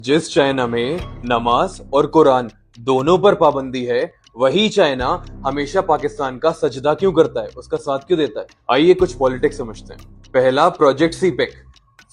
जिस चाइना में नमाज और कुरान दोनों पर पाबंदी है, वही चाइना हमेशा पाकिस्तान का सजदा क्यों करता है, उसका साथ क्यों देता है। आइए कुछ पॉलिटिक्स समझते हैं। पहला, प्रोजेक्ट सीपेक,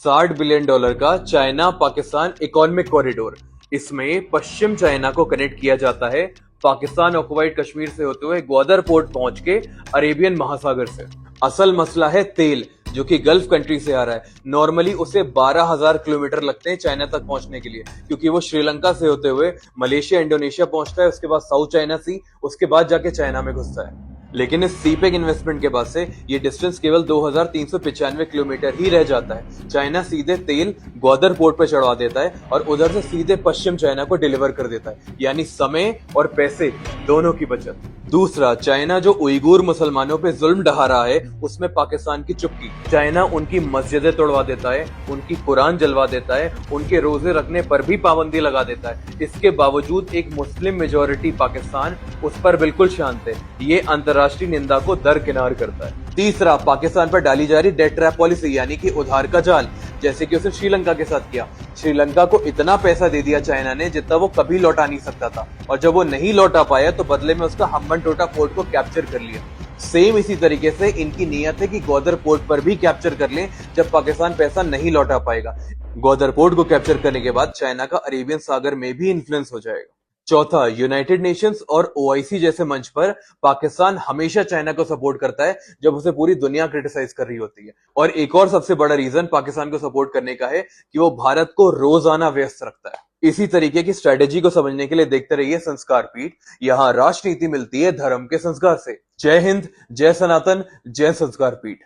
$60 बिलियन का चाइना पाकिस्तान इकोनॉमिक कॉरिडोर। इसमें पश्चिम चाइना को कनेक्ट किया जाता है पाकिस्तान ऑक्युपाइड कश्मीर से होते हुए ग्वादर पोर्ट पहुंच के अरेबियन महासागर से। असल मसला है तेल, जो कि गल्फ कंट्री से आ रहा है। नॉर्मली उसे 12,000 किलोमीटर लगते हैं चाइना तक पहुंचने के लिए, क्योंकि वो श्रीलंका से होते हुए मलेशिया इंडोनेशिया पहुंचता है, उसके बाद साउथ चाइना सी, उसके बाद जाके चाइना में घुसता है। लेकिन इस सीपेक इन्वेस्टमेंट के बाद से ये डिस्टेंस केवल 2,395 किलोमीटर ही रह जाता है। चाइना सीधे तेल ग्वादर पोर्ट पर चढ़वा देता है और उधर से सीधे पश्चिम चाइना को डिलीवर कर देता है, यानी समय और पैसे दोनों की बचत। दूसरा, चाइना जो उइगुर मुसलमानों पे जुल्म ढहा रहा है, उसमें पाकिस्तान की चुप्पी। चाइना उनकी मस्जिदें तोड़वा देता है, उनकी कुरान जलवा देता है, उनके रोजे रखने पर भी पाबंदी लगा देता है। इसके बावजूद एक मुस्लिम मेजोरिटी पाकिस्तान उस पर बिल्कुल शांत है। ये अंतर्राष्ट्रीय निंदा को दरकिनार करता है। तीसरा, पाकिस्तान पर डाली जा रही डेट ट्रैप पॉलिसी, यानी कि उधार का जाल, जैसे कि उसने श्रीलंका के साथ किया। श्रीलंका को इतना पैसा दे दिया चाइना ने जितना वो कभी लौटा नहीं सकता था, और जब वो नहीं लौटा पाया तो बदले में उसका हम्बनटोटा पोर्ट को कैप्चर कर लिया। सेम इसी तरीके से इनकी नीयत है कि ग्वादर पोर्ट पर भी कैप्चर कर लें जब पाकिस्तान पैसा नहीं लौटा पाएगा। ग्वादर पोर्ट को कैप्चर करने के बाद चाइना का अरेबियन सागर में भी इन्फ्लुएंस हो जाएगा। चौथा, यूनाइटेड नेशंस और ओआईसी जैसे मंच पर पाकिस्तान हमेशा चाइना को सपोर्ट करता है जब उसे पूरी दुनिया क्रिटिसाइज कर रही होती है। और एक और सबसे बड़ा रीजन पाकिस्तान को सपोर्ट करने का है कि वो भारत को रोजाना व्यस्त रखता है। इसी तरीके की स्ट्रेटेजी को समझने के लिए देखते रहिए संस्कार पीठ। यहाँ राजनीति मिलती है धर्म के संस्कार से। जय हिंद, जय सनातन, जय संस्कार पीठ।